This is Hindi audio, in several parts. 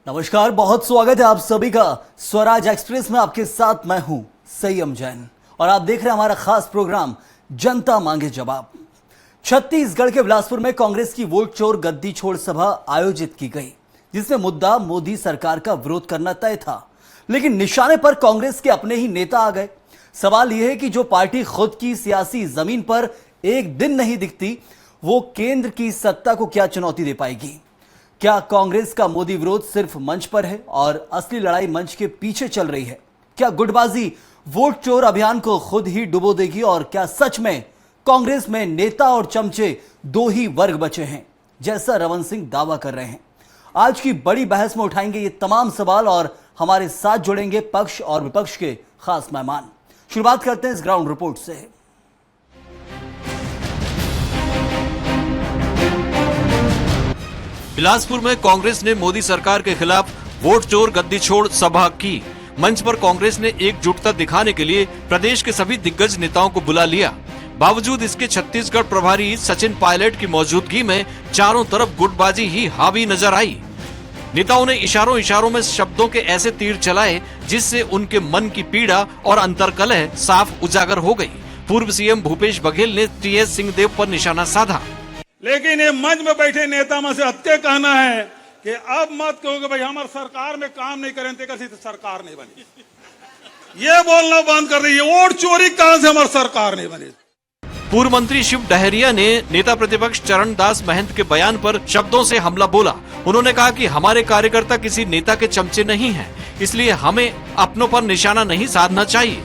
नमस्कार, बहुत स्वागत है आप सभी का स्वराज एक्सप्रेस में। आपके साथ मैं हूं संयम जैन और आप देख रहे हैं हमारा खास प्रोग्राम जनता मांगे जवाब। छत्तीसगढ़ के बिलासपुर में कांग्रेस की वोट चोर गद्दी छोड़ सभा आयोजित की गई, जिसमें मुद्दा मोदी सरकार का विरोध करना तय था, लेकिन निशाने पर कांग्रेस के अपने ही नेता आ गए। सवाल यह है कि जो पार्टी खुद की सियासी जमीन पर एक दिन नहीं दिखती, वो केंद्र की सत्ता को क्या चुनौती दे पाएगी? क्या कांग्रेस का मोदी विरोध सिर्फ मंच पर है और असली लड़ाई मंच के पीछे चल रही है? क्या गुटबाजी वोट चोर अभियान को खुद ही डुबो देगी? और क्या सच में कांग्रेस में नेता और चमचे दो ही वर्ग बचे हैं, जैसा रमन सिंह दावा कर रहे हैं? आज की बड़ी बहस में उठाएंगे ये तमाम सवाल और हमारे साथ जुड़ेंगे पक्ष और विपक्ष के खास मेहमान। शुरुआत करते हैं इस ग्राउंड रिपोर्ट से। बिलासपुर में कांग्रेस ने मोदी सरकार के खिलाफ वोट चोर गद्दी छोड़ सभा की। मंच पर कांग्रेस ने एकजुटता दिखाने के लिए प्रदेश के सभी दिग्गज नेताओं को बुला लिया। बावजूद इसके छत्तीसगढ़ प्रभारी सचिन पायलट की मौजूदगी में चारों तरफ गुटबाजी ही हावी नजर आई। नेताओं ने इशारों इशारों में शब्दों के ऐसे तीर चलाए जिससे उनके मन की पीड़ा और अंतर्कलह साफ उजागर हो गई। पूर्व सीएम भूपेश बघेल ने टीएस सिंहदेव पर निशाना साधा। लेकिन ये मंच में बैठे नेता में से हत्या कहना है कि अब मत कहो कि भाई हमारे सरकार में काम नहीं करें तो सरकार नहीं बनी। ये बोलना बंद कर दीजिए। वोट चोरी कहां से हमारी सरकार नहीं बनी? पूर्व मंत्री शिव डहरिया ने नेता प्रतिपक्ष चरणदास महंत के बयान पर शब्दों से हमला बोला। उन्होंने कहा कि हमारे कार्यकर्ता किसी नेता के चमचे नहीं हैं, इसलिए हमें अपनों पर निशाना नहीं साधना चाहिए।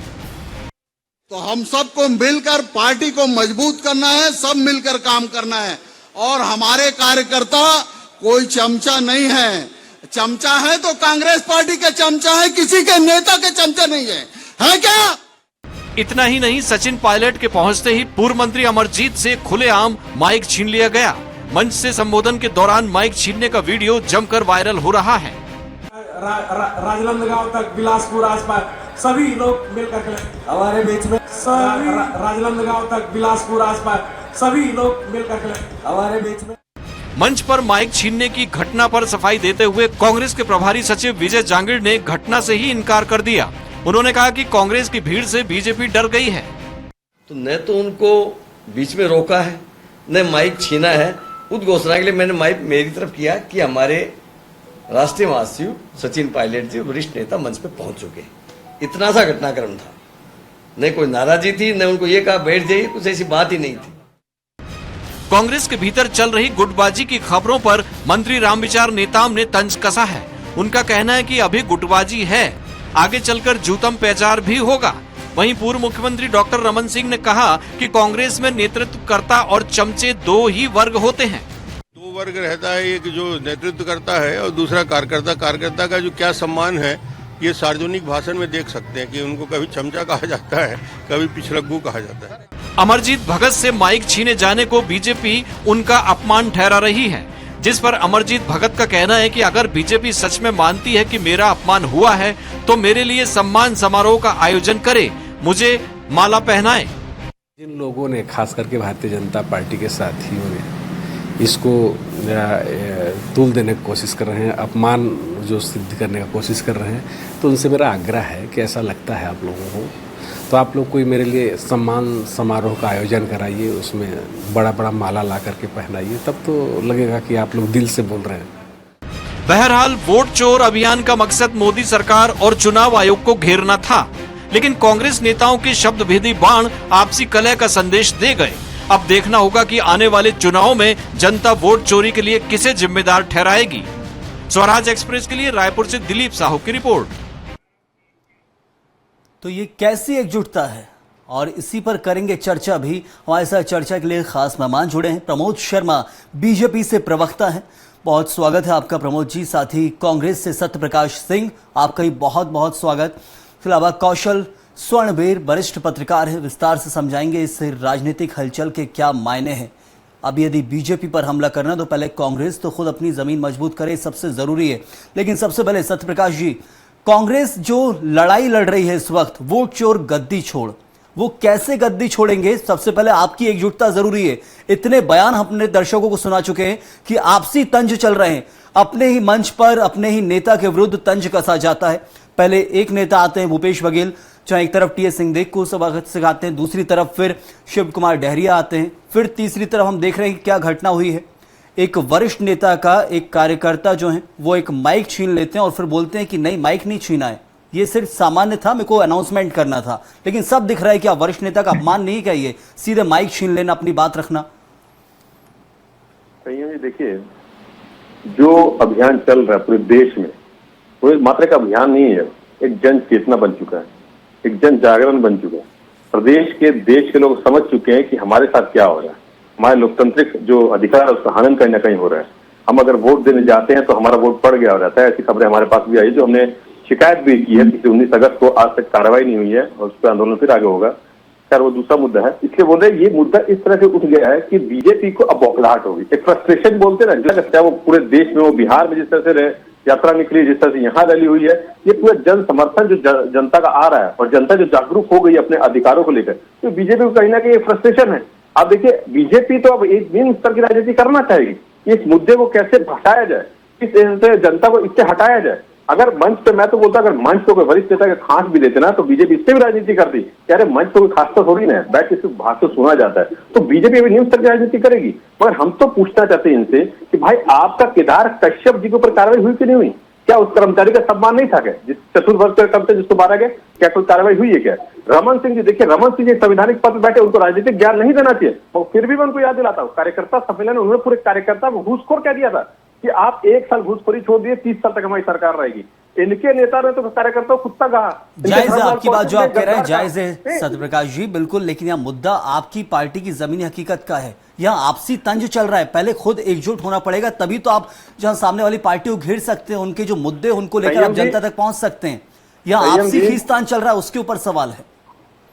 तो हम सबको मिलकर पार्टी को मजबूत करना है, सब मिलकर काम करना है। और हमारे कार्यकर्ता कोई चमचा नहीं है। चमचा है तो कांग्रेस पार्टी के चमचा है, किसी के नेता के चमचा नहीं है क्या? इतना ही नहीं, सचिन पायलट के पहुंचते ही पूर्व मंत्री अमरजीत से खुलेआम माइक छीन लिया गया। मंच से संबोधन के दौरान माइक छीनने का वीडियो जमकर वायरल हो रहा है। राजनांदगांव तक, बिलासपुर आसपास सभी लोग मिलकर हमारे बीच में, सभी राजनांदगांव तक, बिलासपुर आसपास सभी लोग मिलकर हमारे बीच में। मंच पर माइक छीनने की घटना पर सफाई देते हुए कांग्रेस के प्रभारी सचिव विजय जांगिड़ ने घटना से ही इनकार कर दिया। उन्होंने कहा कि कांग्रेस की भीड़ से बीजेपी डर गई है। तो न तो उनको बीच में रोका है, न माइक छीना है। उस घोषणा के लिए मैंने माइक मेरी तरफ किया कि हमारे राष्ट्रीय महासचिव सचिन पायलट जी वरिष्ठ नेता मंच पे पहुंच चुके। इतना सा घटनाक्रम था, न कोई नाराजगी थी, न उनको ये कहा बैठ जाइए, कुछ ऐसी बात ही नहीं थी। कांग्रेस के भीतर चल रही गुटबाजी की खबरों पर मंत्री रामविचार नेताम ने तंज कसा है। उनका कहना है कि अभी गुटबाजी है, आगे चलकर जूतम पेचार भी होगा। वहीं पूर्व मुख्यमंत्री डॉक्टर रमन सिंह ने कहा कि कांग्रेस में नेतृत्वकर्ता और चमचे दो ही वर्ग होते हैं। दो वर्ग रहता है, एक जो नेतृत्व करता है और दूसरा कार्यकर्ता। कार्यकर्ता का जो क्या सम्मान है ये सार्वजनिक भाषण में देख सकते हैं कि उनको कभी चमचा कहा जाता है, कभी पिछलग्गू कहा जाता है। अमरजीत भगत से माइक छीने जाने को बीजेपी उनका अपमान ठहरा रही है, जिस पर अमरजीत भगत का कहना है कि अगर बीजेपी सच में मानती है कि मेरा अपमान हुआ है तो मेरे लिए सम्मान समारोह का आयोजन करे, मुझे माला पहनाए। जिन लोगों ने, खास करके भारतीय जनता पार्टी के साथियों ने इसको तूल देने की कोशिश कर रहे हैं, अपमान जो सिद्ध करने का कोशिश कर रहे हैं, तो उनसे मेरा आग्रह है कि ऐसा लगता है आप लोगों को तो आप लोग कोई मेरे लिए सम्मान समारोह का आयोजन कराइए, उसमें बड़ा बड़ा माला ला करके पहनाइए, तब तो लगेगा कि आप लोग दिल से बोल रहे हैं। बहरहाल वोट चोर अभियान का मकसद मोदी सरकार और चुनाव आयोग को घेरना था, लेकिन कांग्रेस नेताओं के शब्द भेदी बाण आपसी कलह का संदेश दे गए। अब देखना होगा कि आने वाले चुनाव में जनता वोट चोरी के लिए किसे जिम्मेदार ठहराएगी। स्वराज एक्सप्रेस के लिए रायपुर से दिलीप साहू की रिपोर्ट। तो ये कैसी एकजुटता है, और इसी पर करेंगे चर्चा भी। हमारे साथ चर्चा के लिए खास मेहमान जुड़े हैं। प्रमोद शर्मा बीजेपी से प्रवक्ता हैं, बहुत स्वागत है आपका प्रमोद जी। साथ ही कांग्रेस से सत्यप्रकाश सिंह, आपका ही बहुत बहुत स्वागत। इसके अलावा कौशल स्वर्णवीर वरिष्ठ पत्रकार है, विस्तार से समझाएंगे इस राजनीतिक हलचल के क्या मायने हैं। अब यदि बीजेपी पर हमला करना तो पहले कांग्रेस तो खुद अपनी जमीन मजबूत करे, सबसे जरूरी है। लेकिन सबसे पहले सत्यप्रकाश जी, कांग्रेस जो लड़ाई लड़ रही है इस वक्त वोट चोर गद्दी छोड़, वो कैसे गद्दी छोड़ेंगे? सबसे पहले आपकी एकजुटता जरूरी है। इतने बयान हमने दर्शकों को सुना चुके हैं कि आपसी तंज चल रहे हैं, अपने ही मंच पर अपने ही नेता के विरुद्ध तंज कसा जाता है। पहले एक नेता आते हैं भूपेश बघेल, जहां एक तरफ टीएस सिंहदेव को स्वागत सिखाते हैं, दूसरी तरफ फिर शिव कुमार डहरिया आते हैं, फिर तीसरी तरफ हम देख रहे हैं कि क्या घटना हुई है। एक वरिष्ठ नेता का एक कार्यकर्ता जो है वो एक माइक छीन लेते हैं और फिर बोलते हैं कि नहीं, माइक नहीं छीना है, ये सिर्फ सामान्य था, मेरे को अनाउंसमेंट करना था। लेकिन सब दिख रहा है कि आप वरिष्ठ नेता का अपमान नहीं कहिए, सीधे माइक छीन लेना, अपनी बात रखना। देखिए, जो अभियान चल रहा है पूरे देश में, वो मात्र का अभियान नहीं है, एक जन चेतना बन चुका है, एक जन जागरण बन चुका है। प्रदेश के देश के लोग समझ चुके हैं कि हमारे साथ क्या हो रहा है, हमारे लोकतांत्रिक जो अधिकार है उसका हनन कहीं ना कहीं हो रहा है। हम अगर वोट देने जाते हैं तो हमारा वोट पड़ गया हो जाता है। ऐसी खबरें हमारे पास भी आई, जो हमने शिकायत भी की है कि 19 अगस्त को आज तक कार्रवाई नहीं हुई है और उस पर आंदोलन फिर आगे होगा। खैर, वो दूसरा मुद्दा है। इसलिए बोल रहे ये मुद्दा इस तरह से उठ गया है कि बीजेपी को अब बौखलाहट होगी, एक फ्रस्ट्रेशन बोलते ना, लगता है वो पूरे देश में, वो बिहार में जिस तरह से यात्रा निकली, जिस तरह से यहाँ रैली हुई है, ये पूरा जन समर्थन जो जनता का आ रहा है और जनता जो जागरूक हो गई अपने अधिकारों को लेकर, तो बीजेपी को कहीं ना कहीं फ्रस्ट्रेशन है। आप देखिए, बीजेपी तो अब एक निम्न स्तर की राजनीति करना चाहेगी, इस मुद्दे को कैसे हटाया जाए, किस तरह से जनता को इससे हटाया जाए। अगर मंच पे, मैं तो बोलता अगर मंच को कोई वरिष्ठ नेता के खास भी देते ना, तो बीजेपी इससे भी राजनीति करती। कह रहे मंच तो कोई खास तो थोड़ी ना है, बैठ के भाषण सुना जाता है, तो बीजेपी अभी निम्न स्तर की राजनीति करेगी। मगर हम तो पूछना चाहते हैं इनसे कि भाई, आपका केदार कश्यप जी के ऊपर कार्रवाई हुई कि नहीं हुई? क्या उस कर्मचारी का सम्मान नहीं था क्या, जिस चतुर्वर्ष का कर्मचारी जिसको मारा गया? क्या कोई कार्रवाई हुई है क्या? रमन सिंह जी, देखिए रमन सिंह जी संवैधानिक पद पर बैठे, उनको राजनीतिक ज्ञान नहीं देना चाहिए, और फिर भी मैं उनको याद दिलाता हूँ, कार्यकर्ता सम्मेलन में उन्होंने पूरे कार्यकर्ता को घूसखोर कह दिया था कि आप 1 साल घूसखोरी छोड़ दिए, 30 साल तक हमारी सरकार रहेगी। इनके नेता ने तो कार्यकर्ताओं को कुत्ता कहा। जायज है आपकी बात जो आप कह रहे हैं, जायज है सत्यप्रकाश जी, बिल्कुल। लेकिन यह मुद्दा आपकी पार्टी की जमीनी हकीकत का है, यहाँ आपसी तंज चल रहा है। पहले खुद एकजुट होना पड़ेगा, तभी तो आप जहां सामने वाली पार्टी को घेर सकते हैं, उनके जो मुद्दे उनको लेकर आप जनता तक पहुंच सकते हैं। यहाँ आपसी खींचतान चल रहा है, उसके ऊपर सवाल है।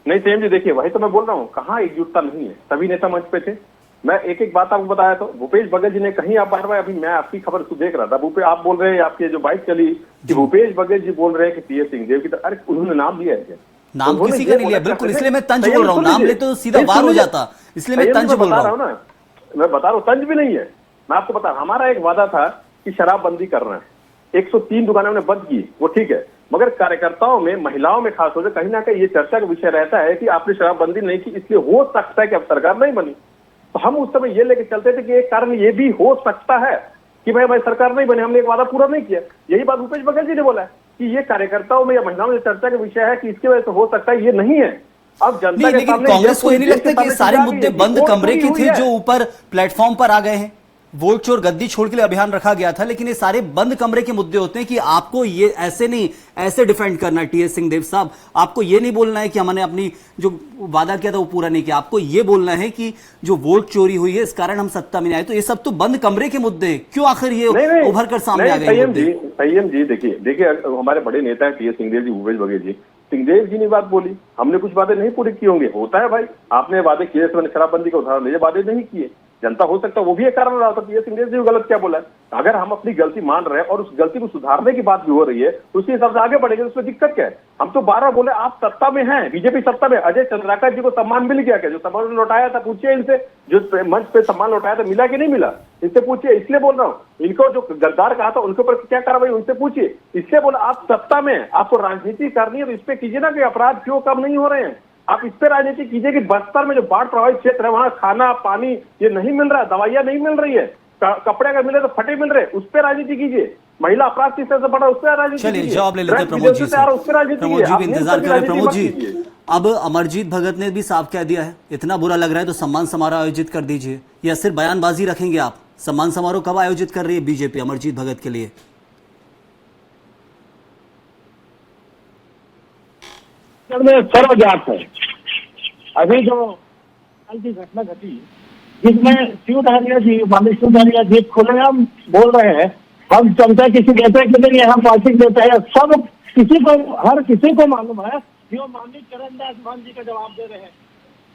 नहीं संयम जी, देखिए वही तो मैं बोल रहा हूँ, कहाँ एकजुटता नहीं है। सभी नेता मंच पे थे, मैं एक एक बात आपको बताया। तो भूपेश बघेल जी ने कहीं, आप बार बार, अभी मैं आपकी खबर देख रहा था, आप बोल रहे हैं, आपकी जो बाइक चली कि भूपेश बघेल जी बोल रहे हैं कि टीएस सिंहदेव की, अरे उन्होंने नाम लिया है क्या? नाम किसी का नहीं लिया, बिल्कुल। इसलिए मैं तंज बोल रहा हूँ, नाम ले तो सीधा वार हो जाता, इसलिए मैं तंज बोल रहा हूँ ना। मैं बता रहा हूँ, तंज भी नहीं है। मैं आपको बता, हमारा एक वादा था कि शराबबंदी करना है, 103 दुकानें हमने बंद की, वो ठीक है, मगर कार्यकर्ताओं में, महिलाओं में खास तौर से कहीं ना कहीं ये चर्चा का विषय रहता है कि आपने शराबबंदी नहीं की, इसलिए हो सकता है कि अब सरकार नहीं बनी। तो हम उस समय ये लेके चलते थे कि एक कारण ये भी हो सकता है कि भाई हमारी सरकार नहीं बनी, हमने एक वादा पूरा नहीं किया। यही बात भूपेश बघेल जी ने बोला है कि ये कार्यकर्ताओं में या महिलाओं में चर्चा का विषय है कि इसकी वजह से हो सकता है, ये नहीं है। अब जनता के सामने, कांग्रेस को ये नहीं लगता कि सारे मुद्दे बंद कमरे के थे जो ऊपर प्लेटफॉर्म पर आ गए हैं? वोट चोर गद्दी छोड़ के लिए अभियान रखा गया था, लेकिन ये सारे बंद कमरे के मुद्दे होते हैं कि आपको ये ऐसे नहीं, ऐसे डिफेंड करना। टीएस सिंहदेव साहब, आपको ये नहीं बोलना है कि हमने अपनी जो वादा किया था वो पूरा नहीं किया, आपको ये बोलना है कि जो वोट चोरी हुई है इस कारण हम सत्ता में नहीं आए। तो ये सब तो बंद कमरे के मुद्दे, क्यों आखिर ये उभर कर सामने आ गए? संयम जी, देखिए हमारे बड़े नेता है टीएस सिंहदेव जी, भूपेश बघेल जी, सिंहदेव जी ने बात बोली, हमने कुछ वादे नहीं पूरे किए होंगे, होता है भाई, आपने वादे किए, मैंने शराबबंदी का उदाहरण लिया, वादे नहीं किए, जनता हो सकता है वो भी एक कारण रहा था। टीएस सिंहदेव जी गलत क्या बोला है? अगर हम अपनी गलती मान रहे हैं और उस गलती को सुधारने की बात भी हो रही है, तो उसी हिसाब से आगे बढ़ेंगे, उसमें दिक्कत क्या है? हम तो 12 बोले आप सत्ता में हैं, बीजेपी सत्ता में, अजय चंद्राकर जी को सम्मान मिल गया क्या? जो सम्मान लौटाया था, पूछिए इनसे, जो मंच पे सम्मान लौटाया था, मिला कि नहीं मिला, इससे पूछिए। इसलिए बोल रहा हूँ, इनको जो गद्दार कहा था उनके ऊपर क्या कार्रवाई, उनसे पूछिए। इसलिए बोला आप सत्ता में, आपको राजनीति करनी है तो इस पे कीजिए ना कि अपराध क्यों कम नहीं हो रहे हैं। आप इस पे राजनीति कीजिए कि बस्तर में जो बाढ़ प्रभावित क्षेत्र है वहां खाना पानी ये नहीं मिल रहा है, दवाइयां नहीं मिल रही है, कपड़े अगर मिले तो फटे मिल रहे, उस पर राजनीति कीजिए। महिला अपराध किस तरह से बढ़ा, उस पर राजनीति कीजिए। चलिए जवाब ले लेते हैं प्रमोद जी से। प्रमोद जी भी इंतजार कर रहे हैं। प्रमोद जी, अब अमरजीत भगत ने भी साफ कह दिया है, इतना बुरा लग रहा है तो सम्मान समारोह आयोजित कर दीजिए, या सिर्फ बयानबाजी रखेंगे आप? सम्मान समारोह कब आयोजित कर रही है बीजेपी अमरजीत भगत के लिए? सर्वज्ञात है, अभी जो कल की घटना घटी जिसमें शिव डहरिया जी, माननीय शिव डहरिया जी खुलेआम बोल रहे हैं हम चमचा किसी नेता के नहीं है, हम पार्टी के नेता है, सब किसी को, हर किसी को मालूम है कि वो माननीय चरणदास मान जी का जवाब दे रहे हैं।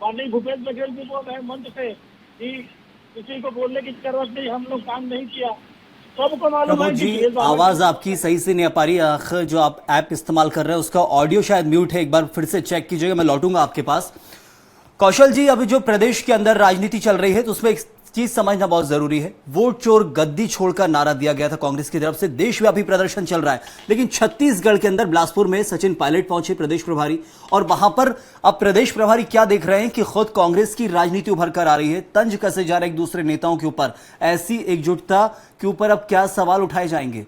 माननीय भूपेश बघेल जी बोल रहे हैं मंच से कि किसी को बोलने की जरूरत नहीं, हम लोग काम नहीं किया। सबको मालूम है प्रमोद कि जी, तेज बाबा आवाज आपकी सही से नहीं आ पा रही है। आखिर जो आप ऐप इस्तेमाल कर रहे हैं उसका ऑडियो शायद म्यूट है, एक बार फिर से चेक कीजिएगा, मैं लौटूंगा आपके पास। कौशल जी, अभी जो प्रदेश के अंदर राजनीति चल रही है तो उसमें एक चीज समझना बहुत जरूरी है। वोट चोर गद्दी छोड़ का नारा दिया गया था कांग्रेस की तरफ से, देशव्यापी प्रदर्शन चल रहा है, लेकिन छत्तीसगढ़ के अंदर बिलासपुर में सचिन पायलट पहुंचे, प्रदेश प्रभारी, और वहां पर अब प्रदेश प्रभारी क्या देख रहे हैं कि खुद कांग्रेस की राजनीति उभर कर आ रही है, तंज कसे जा रहे एक दूसरे नेताओं के ऊपर। ऐसी एकजुटता के ऊपर अब क्या सवाल उठाए जाएंगे?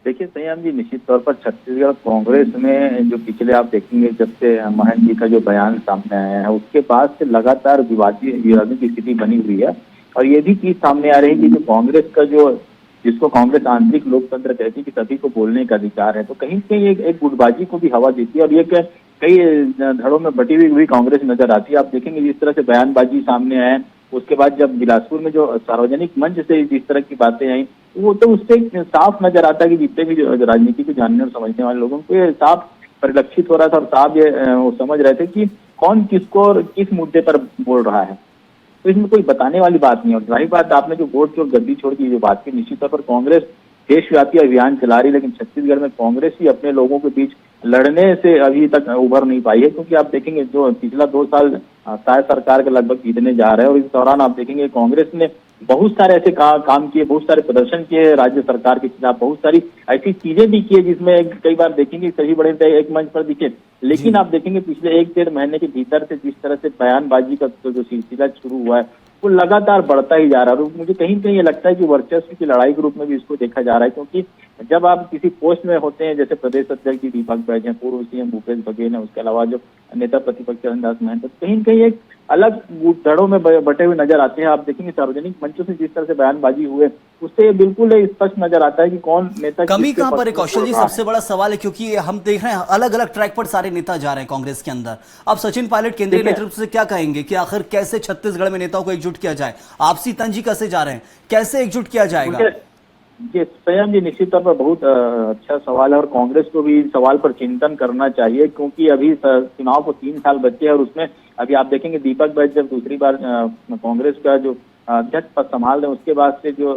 देखिए संयम जी, निश्चित तौर पर छत्तीसगढ़ कांग्रेस में जो पिछले आप देखेंगे जब से महंत जी का जो बयान सामने आया है उसके बाद से लगातार विवादों की स्थिति बनी हुई है। और ये भी चीज सामने आ रही है कि जो कांग्रेस का जिसको कांग्रेस आंतरिक लोकतंत्र कहती है कि सभी को बोलने का अधिकार है, तो कहीं कहीं एक गुटबाजी को भी हवा देती है और ये कई धड़ों में बटी हुई कांग्रेस नजर आती है। आप देखेंगे जिस तरह से बयानबाजी सामने आए, उसके बाद जब बिलासपुर में जो सार्वजनिक मंच से जिस तरह की बातें आई, वो तो उससे साफ नजर आता है कि जितने भी जो राजनीति को जानने और समझने वाले लोगों को ये साफ परिलक्षित हो रहा था और साफ ये वो समझ रहे थे कि कौन किसको और किस मुद्दे पर बोल रहा है। तो इसमें कोई बताने वाली बात नहीं है। और जाहिर बात, आपने जो वोट चोर गद्दी छोड़ की जो बात की, निश्चित तौर पर कांग्रेस देशव्यापी अभियान चला रही, लेकिन छत्तीसगढ़ में कांग्रेस ही अपने लोगों के बीच लड़ने से अभी तक उभर नहीं पाई है। क्योंकि आप देखेंगे जो पिछला 2 साल शायद सरकार के लगभग बीतने जा रहे हैं और इस दौरान आप देखेंगे कांग्रेस ने बहुत सारे ऐसे काम किए, बहुत सारे प्रदर्शन किए राज्य सरकार के खिलाफ, बहुत सारी ऐसी चीजें भी की जिसमें कई बार देखेंगे सभी बड़े एक मंच पर दिखे। लेकिन आप देखेंगे पिछले 1-1.5 महीने के भीतर से जिस तरह से बयानबाजी का जो सिलसिला शुरू हुआ है वो लगातार बढ़ता ही जा रहा है। और मुझे कहीं कहीं ये लगता है कि वर्चस्व की लड़ाई के रूप में भी इसको देखा जा रहा है। क्योंकि जब आप किसी पोस्ट में होते हैं, जैसे प्रदेश अध्यक्ष जी दीपक बैज हैं, पूर्व सीएम भूपेश बघेल है, उसके अलावा जो नेता प्रतिपक्ष चरणदास महंत, कहीं कहीं एक अलग धड़ों में बटे हुए नजर आते हैं। आप देखेंगे सार्वजनिक मंचों से जिस तरह से बयानबाजी हुए उससे बिल्कुल स्पष्ट नजर आता है कि कौन नेता कमी कहां पर है कौशल जी, सबसे बड़ा सवाल है। क्योंकि हम देख रहे हैं अलग अलग ट्रैक पर सारे नेता जा रहे हैं कांग्रेस के अंदर। अब सचिन पायलट केंद्रीय नेतृत्व से क्या कहेंगे कि आखिर कैसे छत्तीसगढ़ में नेताओं को एकजुट किया जाए? आपसी तंजी कैसे जा रहे हैं, कैसे एकजुट किया जाएगा? ये स्वयं जी निश्चित तौर पर बहुत अच्छा सवाल है और कांग्रेस को भी इस सवाल पर चिंतन करना चाहिए। क्योंकि अभी चुनाव को 3 साल बचे हैं और उसमें अभी आप देखेंगे दीपक बैज जब दूसरी बार कांग्रेस का जो अध्यक्ष पद संभाल रहे हैं उसके बाद से जो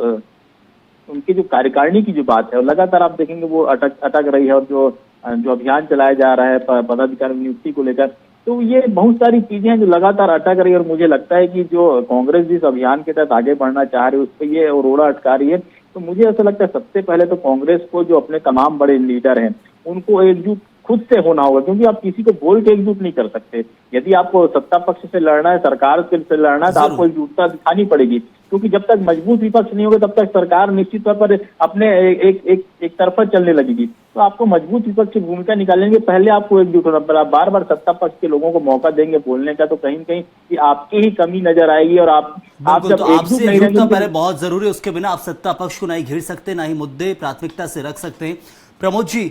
उनकी जो कार्यकारिणी की जो बात है लगातार आप देखेंगे वो अटक रही है। और जो अभियान चलाया जा रहा है पदाधिकारी नियुक्ति को लेकर, तो ये बहुत सारी चीजें हैं जो लगातार अटक रही है। और मुझे लगता है कि जो कांग्रेस जिस अभियान के तहत आगे बढ़ना चाह रही है उस पर ये रोड़ा अटका रही है। तो मुझे ऐसा लगता है सबसे पहले तो कांग्रेस को जो अपने तमाम बड़े लीडर हैं उनको एकजुट खुद से होना होगा। क्योंकि आप किसी को बोल के एकजुट नहीं कर सकते। यदि आपको सत्ता पक्ष से लड़ना है, सरकार से लड़ना है, तो आपको एकजुटता दिखानी पड़ेगी। क्योंकि जब तक मजबूत विपक्ष नहीं होगा तब तक सरकार निश्चित तौर पर अपने एक तरफा चलने लगेगी। तो आपको मजबूत विपक्ष की भूमिका निकालेंगे, पहले आपको एकजुट होना पड़ेगा। आप बार बार सत्ता पक्ष के लोगों को मौका देंगे बोलने का, तो कहीं कहीं कि आपकी ही कमी नजर आएगी। और आप जब आपसे एकजुटता पहले बहुत जरूरी है, उसके बिना आप सत्ता पक्ष को नहीं घेर सकते, ना ही मुद्दे प्राथमिकता से रख सकते हैं। प्रमोद जी,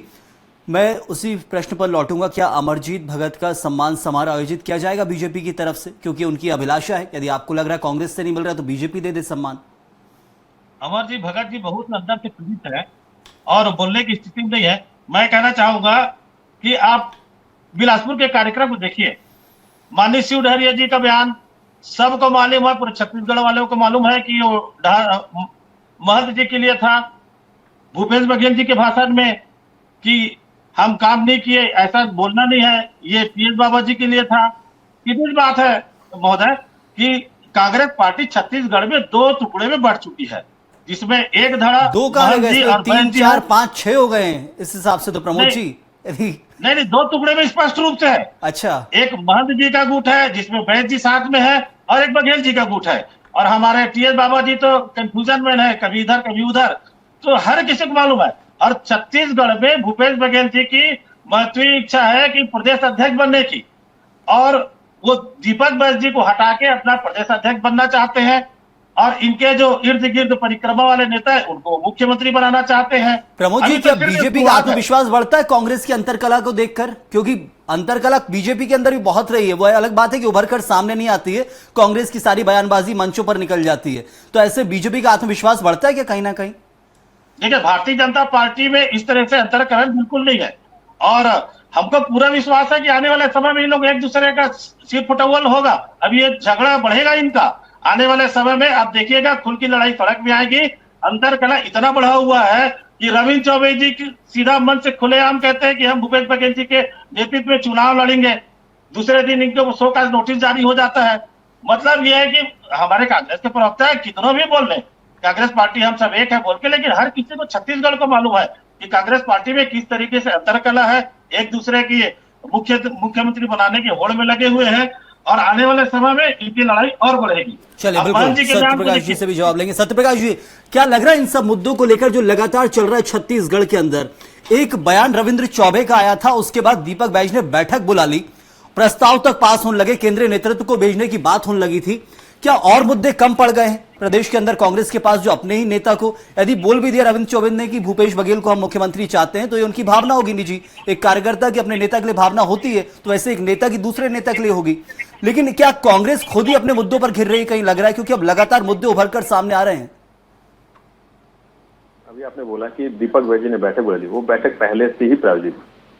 मैं उसी प्रश्न पर लौटूंगा, क्या अमरजीत भगत का सम्मान समारोह आयोजित किया जाएगा बीजेपी की तरफ से? क्योंकि उनकी अभिलाषा है, यदि आपको लग रहा है कांग्रेस से नहीं मिल रहा तो बीजेपी दे दे सम्मान। अमरजीत भगत जी बहुत अंदर से पीड़ित है और बोलने की स्थिति में नहीं है। मैं कहना चाहूंगा कि आप बिलासपुर के कार्यक्रम को देखिए, माननीय शिव डहरिया जी का बयान सबको मालूम है, पूरे छत्तीसगढ़ वालों को मालूम है कि वो महंत जी के लिए था। भूपेश बघेल जी के भाषण में कि हम काम नहीं किए ऐसा बोलना नहीं है, ये तेज बाबा जी के लिए था। कितनी बात है महोदय कि कांग्रेस पार्टी छत्तीसगढ़ में 2 टुकड़े में बढ़ चुकी है, जिसमें एक धड़ा 2 कहां गए, 3, 4, 5, 6 हो गए इस हिसाब से तो प्रमोद जी। नहीं 2 टुकड़े में स्पष्ट रूप से है। अच्छा, एक महंत जी का गुट है जिसमें बैज जी साथ में है और एक बघेल जी का गुट है। और हमारे टीएस बाबा जी तो कंफ्यूजन में है, कभी इधर कभी उधर, तो हर किसी को मालूम है। और छत्तीसगढ़ में भूपेश बघेल जी की महत्वपूर्ण इच्छा है कि प्रदेश अध्यक्ष बनने की, और वो दीपक बैज जी को हटा के अपना प्रदेश अध्यक्ष बनना चाहते हैं। और इनके जो इर्द गिर्द परिक्रमा वाले नेता है उनको मुख्यमंत्री बनाना चाहते हैं। प्रमोद जी, क्या बीजेपी का आत्मविश्वास बढ़ता है कांग्रेस की अंतरकला को देखकर? क्योंकि अंतरकला बीजेपी के अंदर भी बहुत रही है, वो अलग बात है कि उभर कर सामने नहीं आती है, कांग्रेस की सारी बयानबाजी मंचों पर निकल जाती है। तो ऐसे बीजेपी का आत्मविश्वास बढ़ता है क्या कहीं ना कहीं? देखिए, भारतीय जनता पार्टी में इस तरह से अंतरकरण बिल्कुल नहीं है और हमको पूरा विश्वास है कि आने वाले समय में इन लोग एक दूसरे का सिर फुटवल होगा। अब ये झगड़ा बढ़ेगा इनका। आने वाले समय में आप देखिएगा खुल की लड़ाई सड़क में आएगी। अंतर कला इतना बढ़ा हुआ है कि रविंद्र चौबे जी सीधा मन से खुलेआम कहते हैं कि हम भूपेश बघेल जी के नेतृत्व में चुनाव लड़ेंगे। दूसरे दिन इनको शो का नोटिस जारी हो जाता है। मतलब यह है कि हमारे कांग्रेस के प्रवक्ता है कितनों भी बोल रहे, कांग्रेस पार्टी हम सब एक है बोल के, लेकिन हर किसी को छत्तीसगढ़ को मालूम है कि कांग्रेस पार्टी में किस तरीके से अंतरकला है। एक दूसरे की मुख्यमंत्री बनाने की होड़ में लगे हुए हैं और आने वाले समय में इनकी लड़ाई और बढ़ेगी। चलिए बिल्कुल सत्यप्रकाश जी से भी जवाब लेंगे। सत्यप्रकाश जी, क्या लग रहा है इन सब मुद्दों को लेकर जो लगातार चल रहा है छत्तीसगढ़ के अंदर? एक बयान रविंद्र चौबे का आया था, उसके बाद दीपक बैज ने बैठक बुला ली, प्रस्ताव तक पास होने लगे, केंद्रीय नेतृत्व को भेजने की बात होने लगी थी। क्या और मुद्दे कम पड़ गए हैं प्रदेश के अंदर कांग्रेस के पास, जो अपने ही नेता को यदि बोल भी दिया रविंद्र चौबे ने कि भूपेश बघेल को हम मुख्यमंत्री चाहते हैं, तो ये उनकी भावना होगी निजी। एक कार्यकर्ता की अपने नेता के लिए भावना होती है, तो वैसे एक नेता की दूसरे नेता के लिए होगी। लेकिन क्या कांग्रेस खुद ही अपने मुद्दों पर घिर रही है, कहीं लग रहा है, क्योंकि अब लगातार मुद्दे उभर कर सामने आ रहे हैं? अभी आपने बोला कि दीपक बैज ने बैठक बुला ली, वो बैठक पहले से ही प्रायोजित,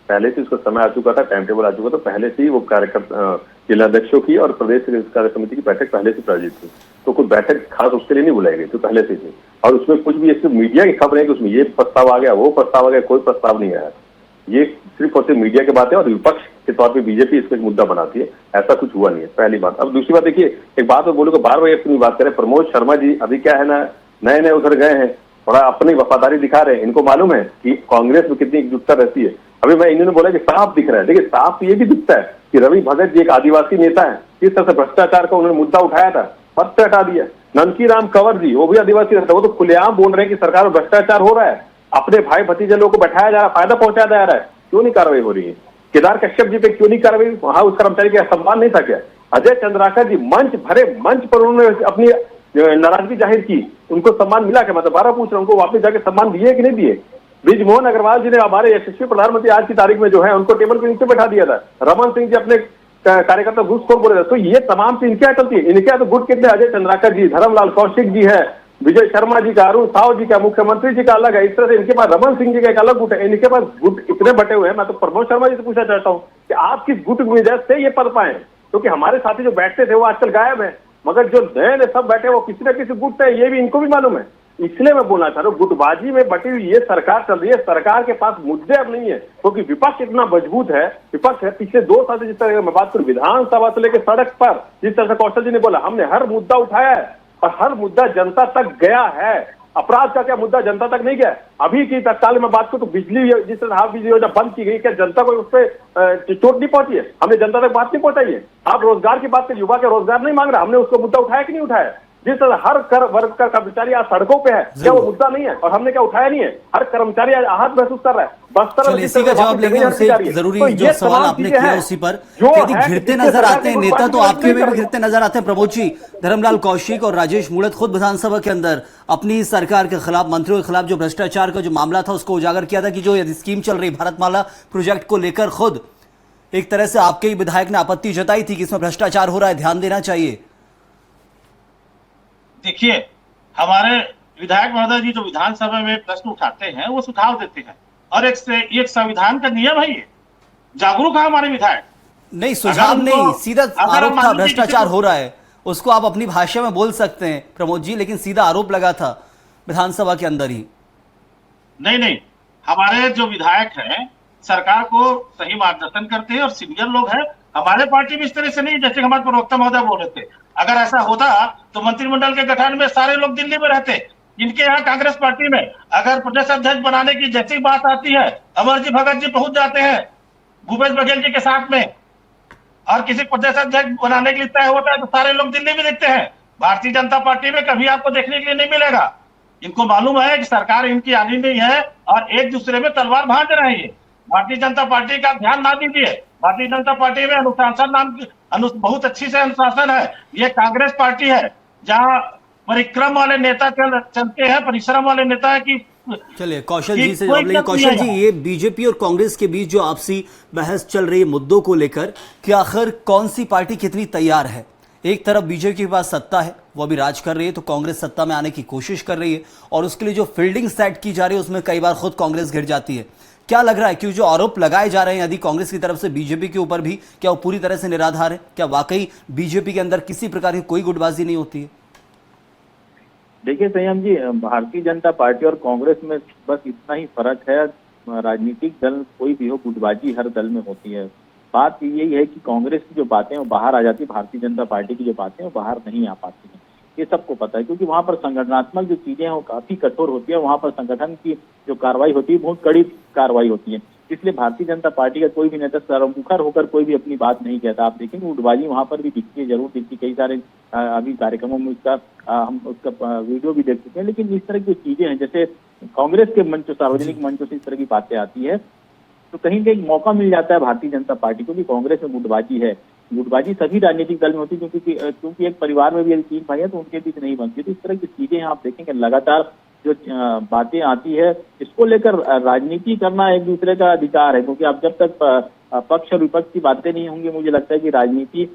पहले से उसका समय आ चुका था, टाइम टेबल आ चुका था, पहले से ही वो कार्यकर्ता जिलाध्यक्षों की और प्रदेश कार्य समिति की बैठक पहले से प्रायोजित थी। तो कोई बैठक खास उसके लिए नहीं बुलाई गई, तो पहले से थी। और उसमें कुछ भी ऐसे मीडिया की खबर है कि उसमें ये प्रस्ताव आ गया, वो प्रस्ताव आ गया, कोई प्रस्ताव नहीं आया। ये सिर्फ और सिर्फ मीडिया की बात है और विपक्ष के तौर पर बीजेपी इसको एक मुद्दा बनाती है, ऐसा कुछ हुआ नहीं है, पहली बात। अब दूसरी बात देखिए, एक बात मैं बोलूंगा, बार बार अपनी बात करें, प्रमोद शर्मा जी अभी क्या है ना, नए नए उधर गए हैं, थोड़ा अपनी वफादारी दिखा रहे हैं। इनको मालूम है कि कांग्रेस में कितनी एकजुटता रहती है। अभी मैं इन्होंने बोला कि साफ दिख रहा है, देखिए साफ ये भी दिखता है कि रवि भगत जी एक आदिवासी नेता है, किस तरह से भ्रष्टाचार का उन्होंने मुद्दा उठाया था, पद से हटा दिया। ननकी राम कंवर जी, वो भी आदिवासी नेता, वो तो खुलेआम बोल रहे हैं कि सरकार में भ्रष्टाचार हो रहा है, अपने भाई भतीजे लोगों को बैठाया जा रहा है, फायदा पहुंचाया जा रहा है, क्यों नहीं कार्रवाई हो रही है? केदार कश्यप जी पे क्यों नहीं कार्रवाई? वहां उस कर्मचारी का सम्मान नहीं था क्या? अजय चंद्राकर जी मंच भरे मंच पर उन्होंने अपनी नाराजगी जाहिर की, उनको सम्मान मिला क्या? मतलब 12 पूछ रहा हूं, उनको वापस जाके सम्मान दिए कि नहीं दिए? ब्रिजमोहन अग्रवाल जी ने, हमारे यशस्वी प्रधानमंत्री आज की तारीख में जो है, उनको टेबल के नीचे बैठा दिया था। रमन सिंह जी अपने कार्यकर्ता घूसखोर बोले थे। तो ये तमाम चीज इनके यहाँ चलती है, इनके यहाँ तो गुट कितने, अजय चंद्राकर जी, धर्मलाल कौशिक जी है, विजय शर्मा जी का, अरुण साव जी का, मुख्यमंत्री जी का अलग है। इस तरह से इनके पास रमन सिंह जी का एक अलग गुट है, इनके पास गुट इतने बटे हुए हैं। मैं तो प्रमोद शर्मा जी से पूछना चाहता हूँ कि आप किस गुट की वजह से ये पद पाए? क्योंकि हमारे साथी जो बैठते थे वो आजकल गायब है, मगर जो नए सब बैठे वो किसी न किसी गुट है, ये भी इनको भी मालूम है। इसलिए मैं बोलना चाह रहा हूँ, गुटबाजी में बटी हुई ये सरकार चल रही है, सरकार के पास मुद्दे अब नहीं है, क्योंकि विपक्ष इतना मजबूत है। विपक्ष है पिछले 2 साल से, जिस तरह मैं बात करूं विधानसभा से लेकर सड़क पर, जिस तरह से कौशल जी ने बोला, हमने हर मुद्दा उठाया है और हर मुद्दा जनता तक गया है। अपराध का क्या मुद्दा जनता तक नहीं गया? अभी की तत्काल में बात करूं तो बिजली, जिस तरह हाफ बिजली योजना बंद की गई, क्या जनता को उस पर चोट नहीं पहुंची है? हमने जनता तक बात नहीं पहुंचाई है। आप रोजगार की बात करें, युवा के रोजगार नहीं मांग रहा, हमने उसको मुद्दा उठाया कि नहीं उठाया? जिस तरह हर कर वर्ग का कर्मचारी आज सड़कों पे है, क्या वो मुद्दा नहीं है? और हमने क्या उठाया नहीं है? हर कर्मचारी आज आहत महसूस कर रहा है। बस्तर इसी का जवाब लेंगे उनसे, जरूरी तो जो सवाल आपने किया उसी पर, यदि घिरते नजर आते हैं नेता, तो आपके में भी घिरते नजर आते हैं। प्रमोद जी, धर्मलाल कौशिक और राजेश मूणत खुद विधानसभा के अंदर अपनी सरकार के खिलाफ, मंत्रियों के खिलाफ जो भ्रष्टाचार का जो मामला था उसको उजागर किया था कि जो स्कीम चल रही भारतमाला प्रोजेक्ट को लेकर, खुद एक तरह से आपके ही विधायक ने आपत्ति जताई थी कि इसमें भ्रष्टाचार हो रहा है, ध्यान देना चाहिए। देखिए, हमारे विधायक महोदय जी जो विधानसभा में प्रश्न उठाते हैं वो सुझाव देते हैं, और एक संविधान का नियम है, ये जागरूक है हमारे विधायक। नहीं, सुझाव नहीं, सीधा आरोप था भ्रष्टाचार हो रहा है, उसको आप अपनी भाषा में बोल सकते हैं प्रमोद जी, लेकिन सीधा आरोप लगा था विधानसभा के अंदर ही। नहीं, हमारे जो विधायक हैं सरकार को सही मार्गदर्शन करते हैं और सीनियर लोग हैं। हमारे पार्टी में इस तरह से नहीं, जैसे हमारे प्रवक्ता महोदय बोल रहे थे, अगर ऐसा होता तो मंत्रिमंडल के गठन में सारे लोग दिल्ली में रहते। इनके यहाँ कांग्रेस पार्टी में अगर प्रदेश अध्यक्ष बनाने की जैसी बात आती है, अमरजी भगत जी पहुंच जाते हैं भूपेश बघेल जी के साथ में, और किसी प्रदेश अध्यक्ष बनाने के लिए तय होता है तो सारे लोग दिल्ली में दिखते हैं। भारतीय जनता पार्टी में कभी आपको देखने के लिए नहीं मिलेगा। इनको मालूम है कि सरकार इनकी आनी नहीं है और एक दूसरे में तलवार भांज रहे हैं। भारतीय जनता पार्टी का ध्यान ना दीजिए, भारतीय जनता पार्टी में अनुशासन बहुत अच्छी से अनुशासन है। ये कांग्रेस पार्टी है जहां परिक्रम वाले नेता चलते हैं, परिश्रम वाले नेता है कि। चलिए कौशल जी से जवाब लेंगे। कौशल जी, ये बीजेपी और कांग्रेस के बीच जो आपसी बहस चल रही है मुद्दों को लेकर, कि आखिर कौन सी पार्टी कितनी तैयार है? एक तरफ बीजेपी के पास सत्ता है, वो अभी राज कर रही है, तो कांग्रेस सत्ता में आने की कोशिश कर रही है और उसके लिए जो फील्डिंग सेट की जा रही है उसमें कई बार खुद कांग्रेस घिर जाती है। क्या लग रहा है कि जो आरोप लगाए जा रहे हैं यदि कांग्रेस की तरफ से बीजेपी के ऊपर भी, क्या वो पूरी तरह से निराधार है? क्या वाकई बीजेपी के अंदर किसी प्रकार की कोई गुटबाजी नहीं होती है? देखिए संयम जी, भारतीय जनता पार्टी और कांग्रेस में बस इतना ही फर्क है। राजनीतिक दल कोई भी हो, गुटबाजी हर दल में होती है। बात यही है कि कांग्रेस की जो बातें वो बाहर आ जाती है, भारतीय जनता पार्टी की जो बातें वो बाहर नहीं आ पाती हैं। ये सबको पता है, क्योंकि वहां पर संगठनात्मक जो चीजें हैं वो काफी कठोर होती है। वहां पर संगठन की जो कार्रवाई होती है बहुत कड़ी कार्रवाई होती है। इसलिए भारतीय जनता पार्टी का कोई भी नेता सर्वमुखर होकर कोई भी अपनी बात नहीं कहता। आप देखेंगे गुटबाजी वहां पर भी दिखती है, जरूर दिखती है। कई सारे अभी कार्यक्रमों में हम उसका वीडियो भी देख चुके हैं। लेकिन इस तरह की चीजें हैं, जैसे कांग्रेस के मंचों, सार्वजनिक मंचों से इस तरह की बातें आती है, तो कहीं ना कहीं मौका मिल जाता है भारतीय जनता पार्टी को कि कांग्रेस में गुटबाजी है। गुटबाजी सभी राजनीतिक दल में होती है, क्योंकि एक परिवार में भी यदि 3 भाई है तो उनके बीच नहीं बनती। तो इस तरह की चीजें आप देखेंगे लगातार जो बातें आती है, इसको लेकर राजनीति करना एक दूसरे का अधिकार है। क्योंकि आप जब तक पक्ष और विपक्ष की बातें नहीं होंगी, मुझे लगता है कि राजनीति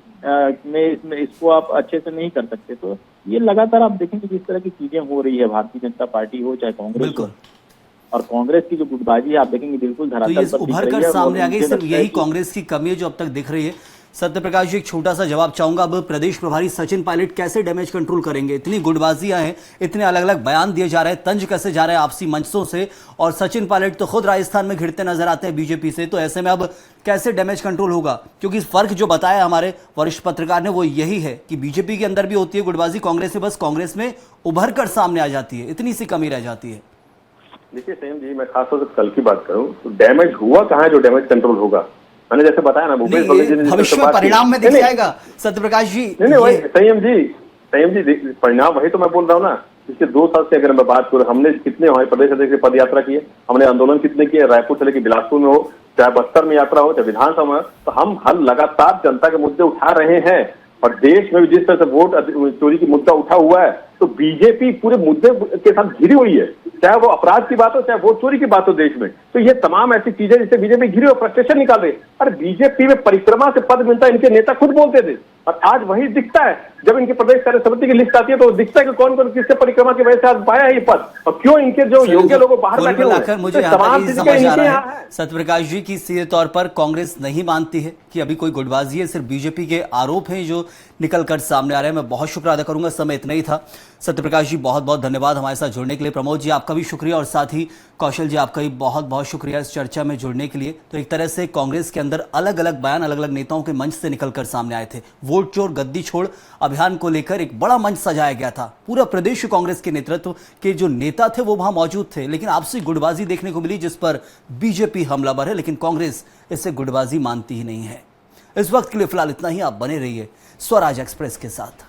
में इसको आप अच्छे से नहीं कर सकते। तो ये लगातार आप देखेंगे किस तरह की चीजें हो रही है, भारतीय जनता पार्टी हो चाहे कांग्रेस हो। और कांग्रेस की जो गुटबाजी है आप देखेंगे बिल्कुल धरातल पर उभर कर सामने आ गई। सिर्फ यही कांग्रेस की कमी है जो अब तक दिख रही है। सत्यप्रकाश जी, एक छोटा सा जवाब चाहूंगा। अब प्रदेश प्रभारी सचिन पायलट कैसे डैमेज कंट्रोल करेंगे? इतनी गुटबाजियां हैं, इतने अलग अलग बयान दिए जा रहे हैं, तंज कैसे जा रहे हैं आपसी मंचों से, और सचिन पायलट तो खुद राजस्थान में घिरते नजर आते हैं बीजेपी से। तो ऐसे में अब कैसे डैमेज कंट्रोल होगा? क्योंकि फर्क जो बताया हमारे वरिष्ठ पत्रकार ने वो यही है कि बीजेपी के अंदर भी होती है गुटबाजी, कांग्रेस में बस कांग्रेस में उभर कर सामने आ जाती है, इतनी सी कमी रह जाती है। देखिए संयम जी, मैं खासतौर से कल की बात करूं तो डैमेज हुआ कहाँ है जो डैमेज कंट्रोल होगा? मैंने जैसे बताया ना, भूपेश बघेल जी ने भविष्य में परिणाम में दिख जाएगा सत्यप्रकाश जी। नहीं वही संयम जी परिणाम वही तो मैं बोल रहा हूँ ना। पिछले 2 साल से अगर मैं बात करूँ, हमने कितने हमारे प्रदेश अध्यक्ष पद यात्रा किए, हमने आंदोलन कितने किए, रायपुर से लेकर बिलासपुर में हो, चाहे बस्तर में यात्रा हो, चाहे विधानसभा में, तो हम हर लगातार जनता के मुद्दे उठा रहे हैं। और देश में भी जिस तरह से वोट चोरी की मुद्दा उठा हुआ है, तो बीजेपी पूरे मुद्दे के साथ घिरी हुई है, चाहे वो अपराध की बात हो चाहे वोट चोरी की बात हो देश में। तो ये तमाम ऐसी चीजें जिससे बीजेपी घिरी और फ्रस्ट्रेशन निकाल रही है। अरे बीजेपी में परिक्रमा से पद मिलता है, इनके नेता खुद बोलते थे, और आज वही दिखता है। जब इनके प्रदेश कार्य समिति की लिस्ट आती है तो दिखता है कि कौन कौन किससे परिक्रमा की वजह से आज पाया है ये पद, और क्यों इनके जो योग्य लोग बाहर बैठे हुए हैं। मुझे तमाम समझ आ रहा है सत्यप्रकाश जी की सीधे तौर पर कांग्रेस नहीं मानती है कि अभी कोई गुटबाजी है, सिर्फ बीजेपी के आरोप हैं जो निकल कर सामने आ रहे हैं। मैं बहुत शुक्र अदा करूंगा, समय इतना ही था। सत्यप्रकाश जी बहुत बहुत धन्यवाद हमारे साथ जुड़ने के लिए। प्रमोद जी आपका भी शुक्रिया, और साथ ही कौशल जी आपका भी बहुत बहुत शुक्रिया इस चर्चा में जुड़ने के लिए। तो एक तरह से कांग्रेस के अंदर अलग अलग बयान अलग अलग नेताओं के मंच से निकलकर सामने आए थे। वोट चोर गद्दी छोड़ अभियान को लेकर एक बड़ा मंच सजाया गया था। पूरा प्रदेश कांग्रेस के नेतृत्व के जो नेता थे वो वहां मौजूद थे, लेकिन आपसी गुटबाजी देखने को मिली जिस पर बीजेपी हमलावर है, लेकिन कांग्रेस इससे गुटबाजी मानती ही नहीं है। इस वक्त के लिए फिलहाल इतना ही। आप बने रहिए स्वराज एक्सप्रेस के साथ।